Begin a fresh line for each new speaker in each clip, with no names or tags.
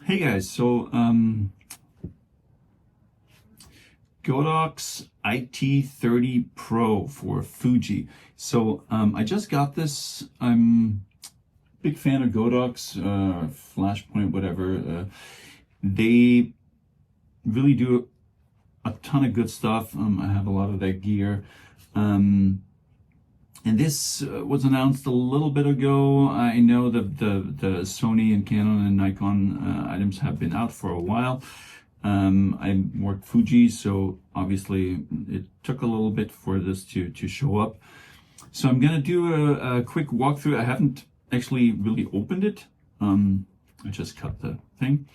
Hey guys, so Godox iT30 Pro for Fuji. So I just got this. I'm a big fan of Godox, Flashpoint, whatever. They really do a ton of good stuff. I have a lot of their gear. And this was announced a little bit ago. I know that the Sony and Canon and Nikon items have been out for a while. I work Fuji, so obviously it took a little bit for this to show up. So I'm gonna do a quick walkthrough. I haven't actually really opened it. I just cut the thing.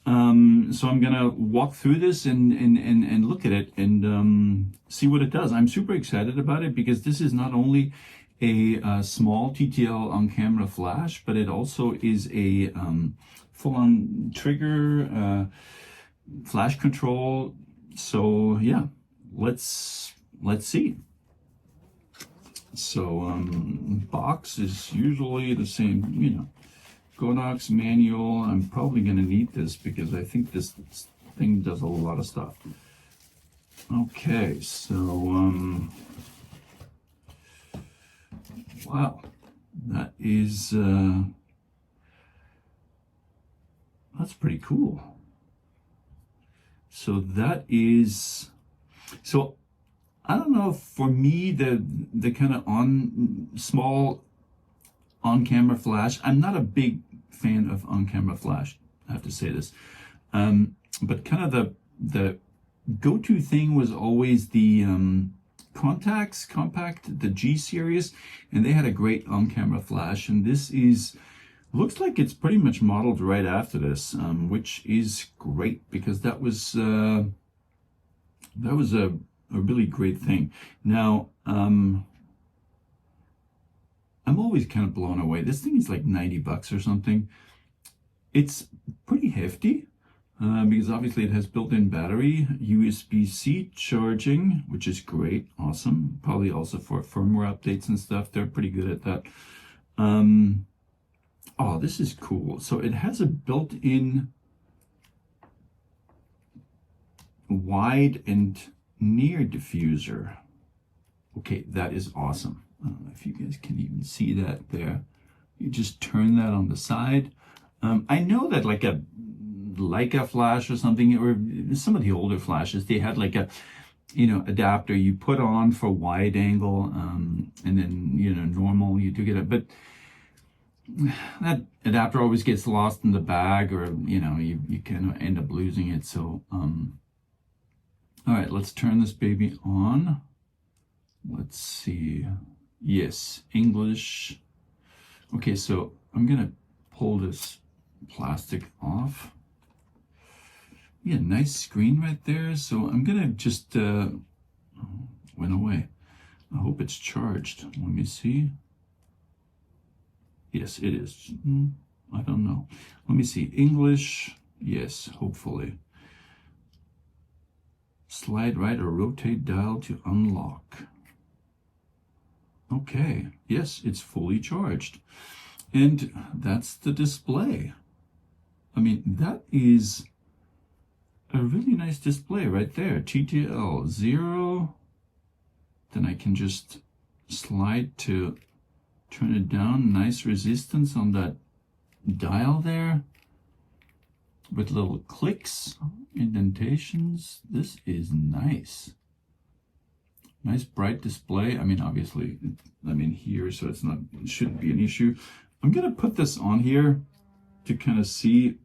So I'm gonna walk through this and look at it and see what it does. I'm super excited about it because this is not only a small TTL on camera flash, but it also is a full-on trigger flash control. So yeah, let's see. So box is usually the same, Godox manual. I'm probably going to need this because I think this thing does a lot of stuff. Okay, so wow, that is that's pretty cool. So that is so I don't know, for me the kind of small on camera flash, I'm not a big fan of on camera flash, I have to say this. But kind of the go-to thing was always the Contax compact, the G series, and they had a great on camera flash, and this looks like it's pretty much modeled right after this, which is great because that was a really great thing. Now, I'm always kind of blown away. This thing is like $90 or something. It's pretty hefty because obviously it has built-in battery, USB-C charging, which is great, awesome. Probably also for firmware updates and stuff. They're pretty good at that. Oh, this is cool. So it has a built-in wide and near diffuser. Okay, that is awesome. I don't know if you guys can even see that there. You just turn that on the side. I know that like a Leica flash or something, or some of the older flashes, they had like a, adapter you put on for wide angle, and then, normal, you do get it. But that adapter always gets lost in the bag, or, you kind of end up losing it. So, all right, let's turn this baby on. Let's see. Yes, English. Okay, so I'm gonna pull this plastic off. Yeah, nice screen right there. So I'm gonna just went away. I hope it's charged. Let me see. Yes, it is. I don't know. Let me see. English. Yes, hopefully. Slide right or rotate dial to unlock. Okay, yes, it's fully charged. And that's the display. I mean, that is a really nice display right there. TTL 0. Then I can just slide to turn it down. Nice resistance on that dial there with little clicks, indentations. This is nice. Nice bright display. I mean, obviously, I'm in here, so it shouldn't be an issue. I'm gonna put this on here to kind of see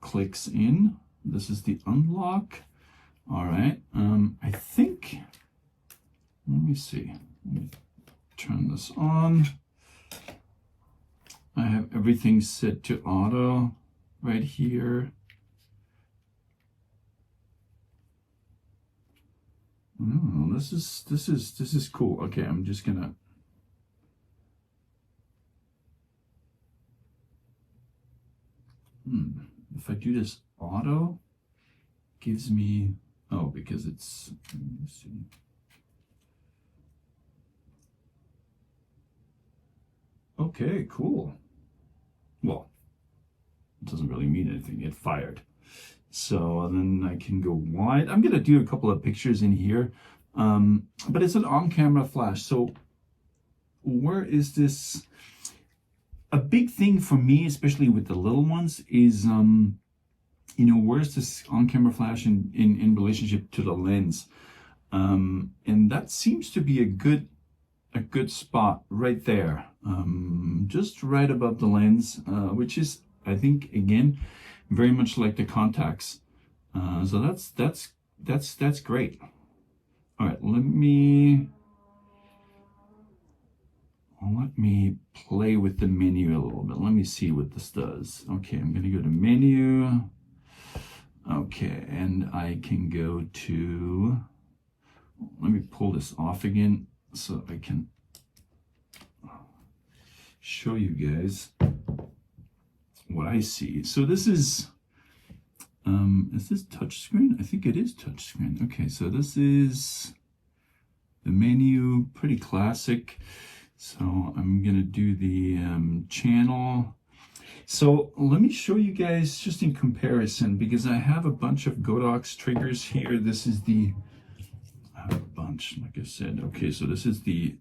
clicks in. This is the unlock. All right. I think, let me see. Let me turn this on. I have everything set to auto right here. Oh, this is cool. Okay, I'm just gonna if I do this auto, gives me, oh, because it's, let me see. Oh, Okay, cool. Well, it doesn't really mean anything. It fired. So then I can go wide. I'm going to do a couple of pictures in here, but it's an on-camera flash. So where is this? A big thing for me, especially with the little ones, is you know, where's this on-camera flash in relationship to the lens? And that seems to be a good spot right there, just right above the lens, which is, I think, again, very much like the contacts. So that's great. All right, let me play with the menu a little bit. Let me see what this does. Okay, I'm gonna go to menu. Okay, and I can go to, let me pull this off again so I can show you guys what I see. So this is this touchscreen? I think it is touchscreen. Okay, so this is the menu, pretty classic. So I'm gonna do the channel. So let me show you guys just in comparison, because I have a bunch of Godox triggers here. This is the, I have a bunch, like I said. Okay, so this is the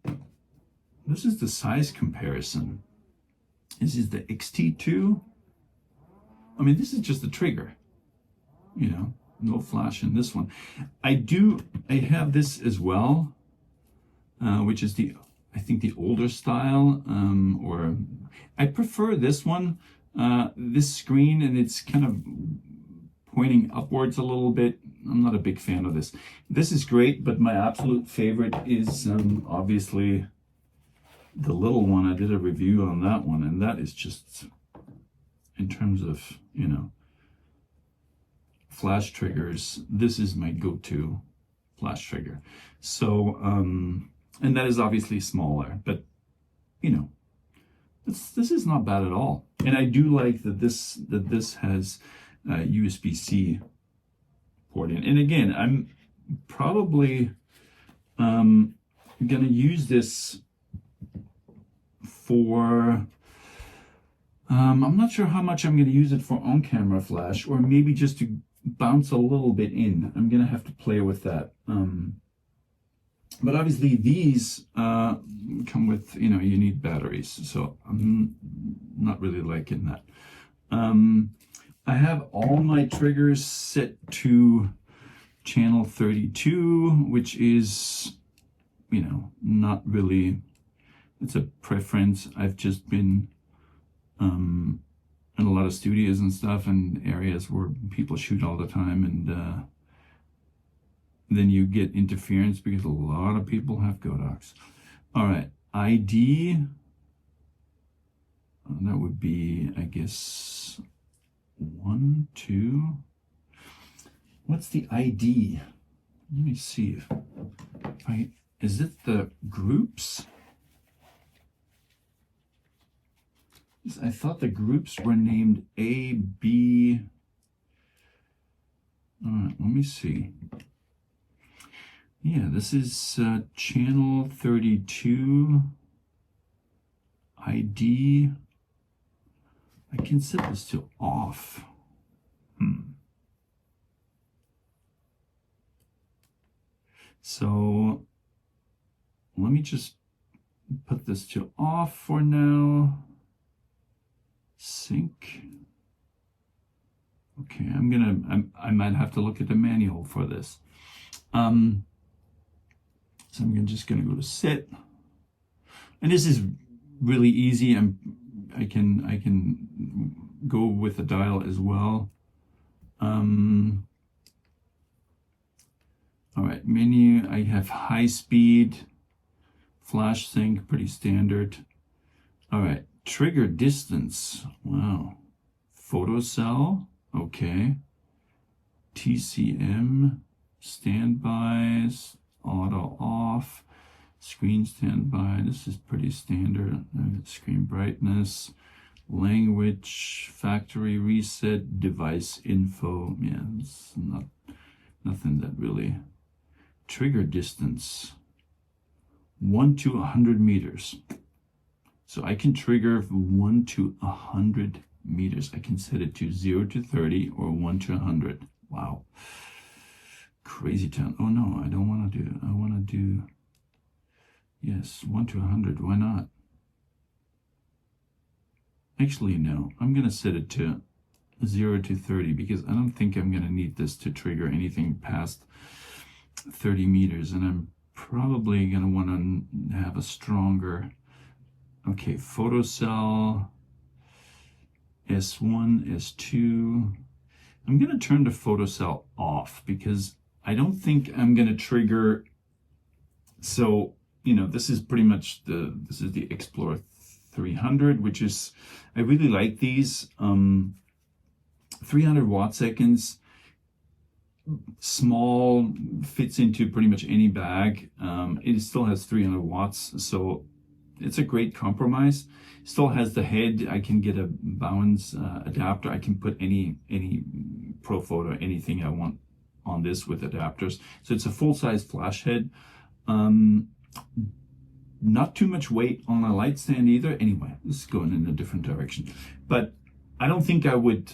size comparison. This is the XT2. I mean, this is just the trigger, you know, no flash in this one. I have this as well, which is I think the older style, or I prefer this one, this screen, and it's kind of pointing upwards a little bit. I'm not a big fan of this. This is great, but my absolute favorite is obviously the little one. I did a review on that one, and that is just, in terms of, you know, flash triggers, this is my go-to flash trigger. So, and that is obviously smaller, but, you know, this is not bad at all. And I do like that this has USB-C port in. And again, I'm probably going to use this for, I'm not sure how much I'm going to use it for on-camera flash, or maybe just to bounce a little bit in. I'm going to have to play with that. But obviously these come with, you know, you need batteries, so I'm not really liking that. I have all my triggers set to channel 32, which is, you know, not really, it's a preference. I've just been in a lot of studios and stuff, and areas where people shoot all the time, and then you get interference because a lot of people have Godox. All right, ID, that would be, I guess, 1, 2. What's the ID? Let me see if is it the groups? I thought the groups were named A, B. All right, let me see. Yeah, this is channel 32 ID. I can set this to off. So let me just put this to off for now. Sync. Okay, I might have to look at the manual for this. So I'm just gonna go to set, and this is really easy. I can go with the dial as well. All right, menu. I have high speed, flash sync, pretty standard. All right, trigger distance. Wow, photocell. Okay, TCM, standbys, auto off, screen standby. This is pretty standard. Screen brightness, language, factory reset, device info. Yeah, it's nothing that really. Trigger distance, 1 to 100 meters. So I can trigger 1 to 100 meters. I can set it to 0 to 30 or 1 to 100. Wow. Crazy town. Oh no, I don't want to do, I want to do, yes, 1 to 100. Why not? Actually, no. I'm going to set it to 0 to 30 because I don't think I'm going to need this to trigger anything past 30 meters. And I'm probably going to want to have a stronger, okay, photocell, S1, S2. I'm going to turn the photocell off because I don't think I'm going to trigger. So, you know, this is pretty much this is the Explorer 300, which is, I really like these. 300 watt seconds, small, fits into pretty much any bag. It still has 300 watts, so it's a great compromise. Still has the head. I can get a Bowens adapter. I can put any Pro Photo, anything I want on this with adapters. So it's a full-size flash head. Not too much weight on a light stand either. Anyway, this is going in a different direction. But I don't think I would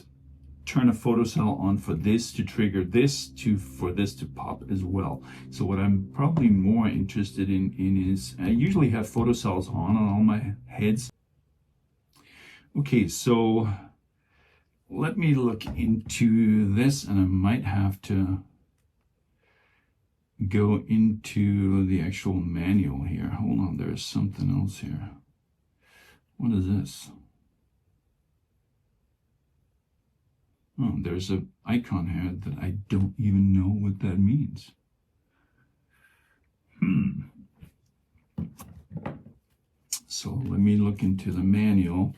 turn a photocell on for this to trigger this for this to pop as well. So what I'm probably more interested in is, I usually have photocells on all my heads. Okay, so let me look into this, and I might have to go into the actual manual here. Hold on, there's something else here. What is this? Oh, there's an icon here that I don't even know what that means. So let me look into the manual.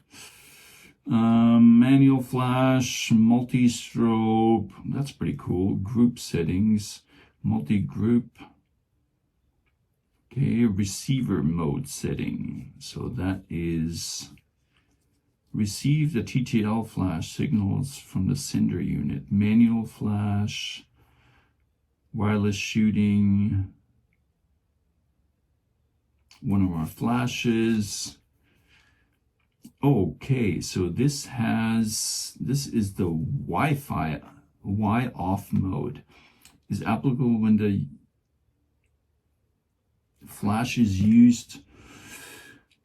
Manual flash, multi-strobe, that's pretty cool. Group settings, multi-group. Okay, receiver mode setting. So that is receive the TTL flash signals from the sender unit. Manual flash, wireless shooting, one of our flashes. Okay, so this is the Wi-Fi Y-off mode. Is applicable when the flash is used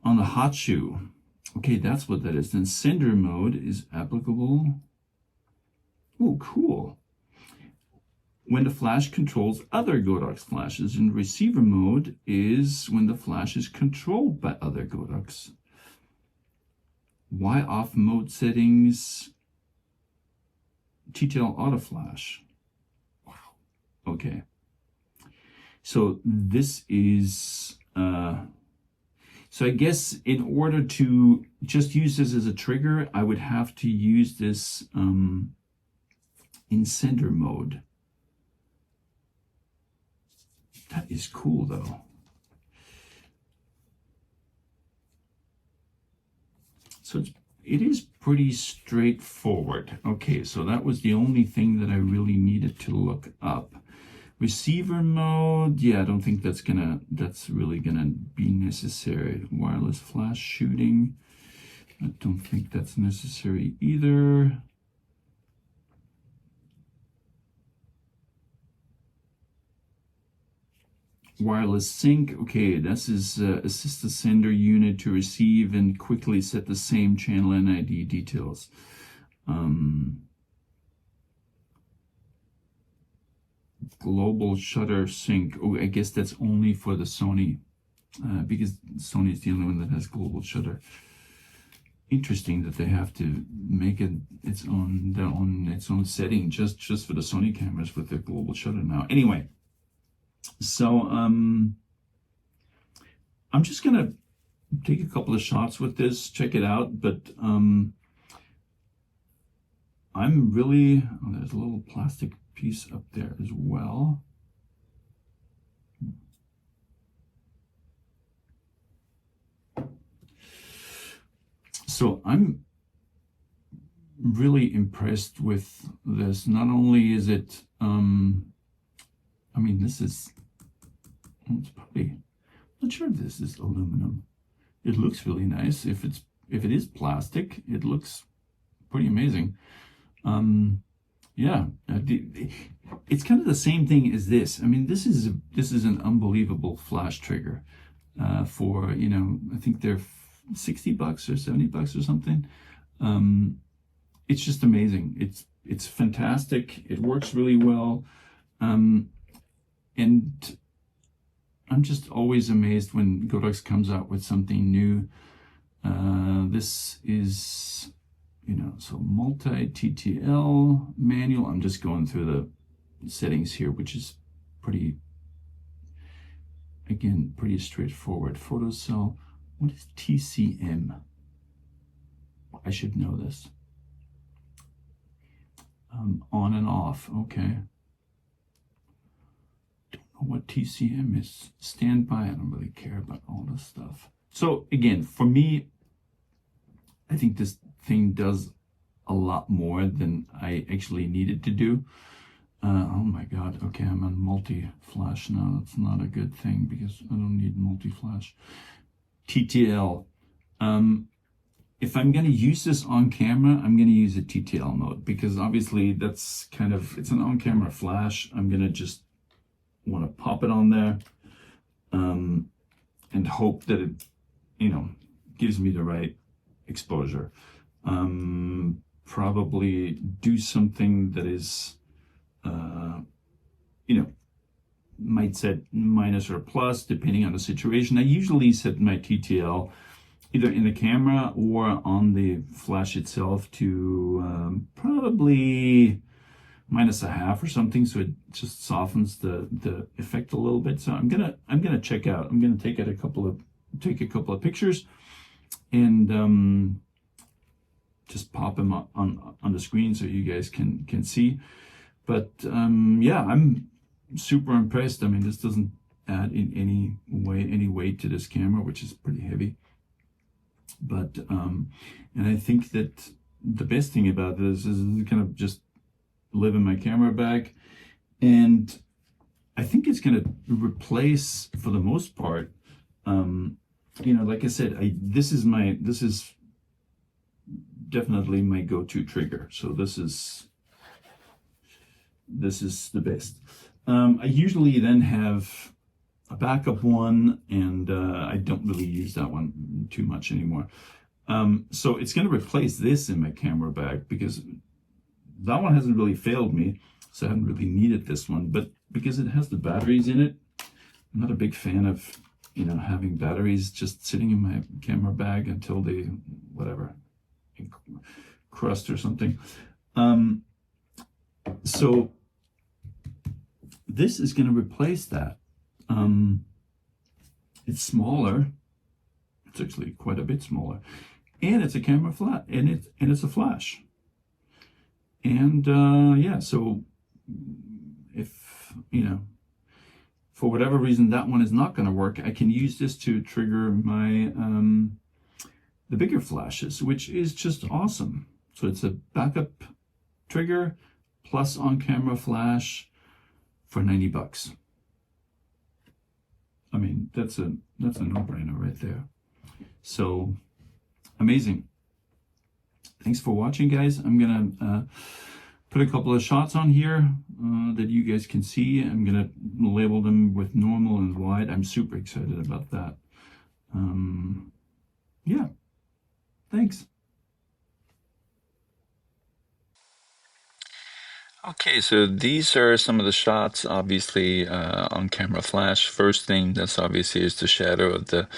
on the hot shoe. Okay, that's what that is. Then sender mode is applicable. Oh, cool. When the flash controls other Godox flashes, and receiver mode is when the flash is controlled by other Godox. Y-off mode settings, TTL auto flash. Wow. Okay. So this is, so I guess in order to just use this as a trigger, I would have to use this in sender mode. That is cool though. So it is pretty straightforward. Okay, so that was the only thing that I really needed to look up. Receiver mode, yeah, I don't think that's really gonna be necessary. Wireless flash shooting, I don't think that's necessary either. Wireless sync, okay, this is assist the sender unit to receive and quickly set the same channel NID details. Global shutter sync, oh, I guess that's only for the Sony, because Sony is the only one that has global shutter. Interesting that they have to make it its own setting just for the Sony cameras with their global shutter now. Anyway. So I'm just gonna take a couple of shots with this, check it out, but I'm really, oh, there's a little plastic piece up there as well. So I'm really impressed with this. Not only is it I mean, this is, it's probably, I'm not sure if this is aluminum. It looks really nice. If it is plastic, it looks pretty amazing. Yeah, it's kind of the same thing as this. I mean, this is an unbelievable flash trigger for, you know, I think they're $60 or $70 or something. It's just amazing. It's fantastic. It works really well, and I'm just always amazed when Godox comes out with something new. This is, you know, so multi-TTL manual. I'm just going through the settings here, which is pretty, again, pretty straightforward. Photocell. What is TCM? I should know this. On and off. Okay. Don't know what TCM is. Standby. I don't really care about all this stuff. So again, for me, I think this thing does a lot more than I actually needed to do. Oh my God. Okay, I'm on multi-flash now. That's not a good thing because I don't need multi-flash. TTL. If I'm going to use this on camera, I'm going to use a TTL mode because obviously that's kind of, it's an on-camera flash. I'm going to just want to pop it on there and hope that it, you know, gives me the right exposure. Probably do something that is, you know, might set minus or plus depending on the situation. I usually set my TTL either in the camera or on the flash itself to probably -1/2 or something, so it just softens the effect a little bit. So I'm gonna check out. I'm gonna take a couple of pictures and just pop them on the screen so you guys can see. But yeah, I'm super impressed. I mean, this doesn't add in any weight to this camera, which is pretty heavy. But and I think that the best thing about this is it kind of just live in my camera bag, and I think it's going to replace, for the most part, you know, like I said, this is definitely my go-to trigger. So this is the best. I usually then have a backup one, and I don't really use that one too much anymore. So it's going to replace this in my camera bag because that one hasn't really failed me, so I haven't really needed this one. But because it has the batteries in it, I'm not a big fan of, you know, having batteries just sitting in my camera bag until they, whatever, crust or something. So this is going to replace that. It's smaller. It's actually quite a bit smaller, and it's a camera flat, and it's a flash. And yeah, so if, you know, for whatever reason that one is not going to work, I can use this to trigger my the bigger flashes, which is just awesome. So it's a backup trigger plus on-camera flash for $90. I mean, that's a no-brainer right there. So amazing. Thanks for watching, guys. I'm gonna put a couple of shots on here that you guys can see. I'm gonna label them with normal and wide. I'm super excited about that. Yeah, thanks.
Okay, so these are some of the shots, obviously, on camera flash. First thing that's obviously is the shadow of the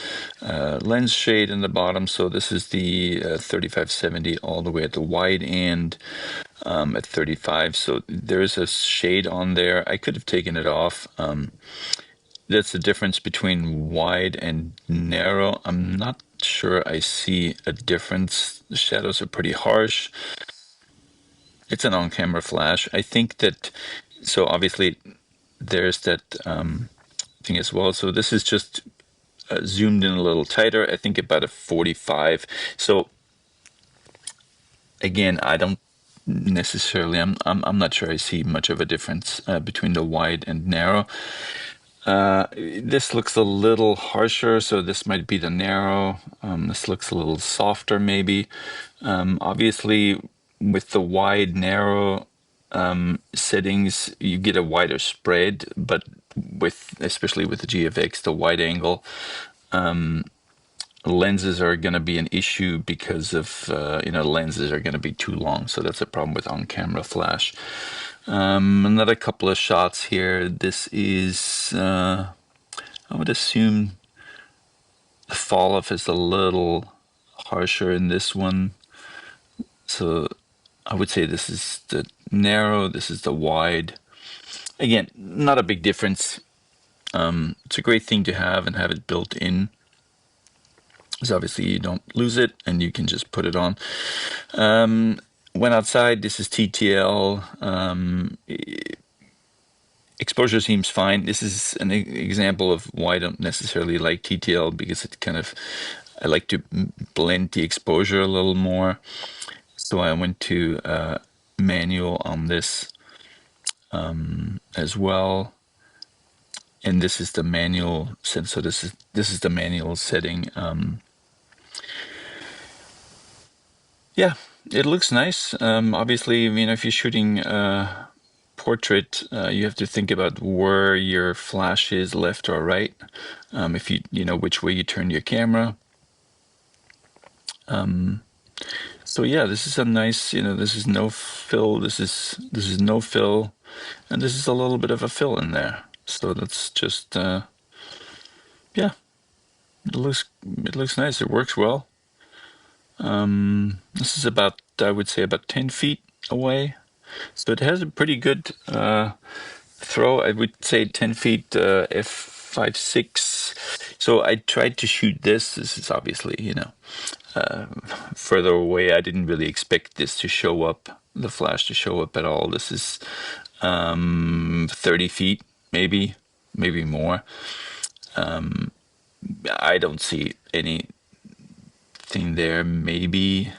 lens shade in the bottom. So this is the 3570 all the way at the wide end at 35. So there's a shade on there. I could have taken it off. That's the difference between wide and narrow. I'm not sure I see a difference. The shadows are pretty harsh. It's an on-camera flash. I think that, so obviously there's that thing as well. So this is just zoomed in a little tighter. I think about a 45. So again, I don't necessarily, I'm not sure I see much of a difference between the wide and narrow. This looks a little harsher, so this might be the narrow. This looks a little softer, maybe. Obviously, with the wide, narrow settings, you get a wider spread, but especially with the GFX, the wide angle lenses are going to be an issue because of lenses are going to be too long, so that's a problem with on-camera flash. Another couple of shots here. This is I would assume the fall off is a little harsher in this one, so I would say this is the narrow, this is the wide. Again, not a big difference. It's a great thing to have and have it built in, so obviously you don't lose it and you can just put it on. When outside, this is TTL. Exposure seems fine. This is an example of why I don't necessarily like TTL, because I like to blend the exposure a little more. So I went to manual on this as well. And this is the manual setting. So this is the manual setting. Yeah, it looks nice. Obviously, if you're shooting portrait, you have to think about where your flash is, left or right. If you know which way you turn your camera. So yeah, this is a nice, this is no fill. This is no fill, and this is a little bit of a fill in there. So that's just yeah, it looks nice. It works well. This is about, I would say, about 10 feet away. So it has a pretty good throw. I would say 10 feet f5.6. So I tried to shoot this. This is obviously, further away. I didn't really expect this to show up, the flash to show up at all. This is 30 feet, maybe more. I don't see anything there. Maybe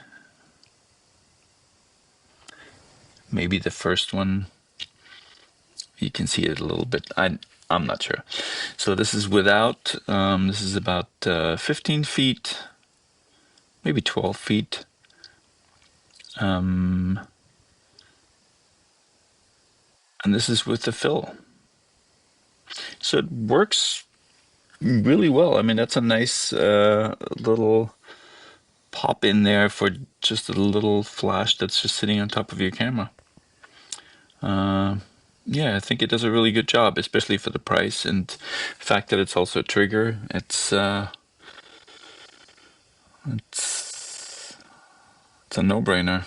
the first one, you can see it a little bit. I'm not sure. So this is without. This is about 15 feet, maybe 12 feet. And this is with the fill. So it works really well. I mean, that's a nice little pop in there for just a little flash that's just sitting on top of your camera. Yeah, I think it does a really good job, especially for the price and the fact that it's also a trigger. It's a no-brainer.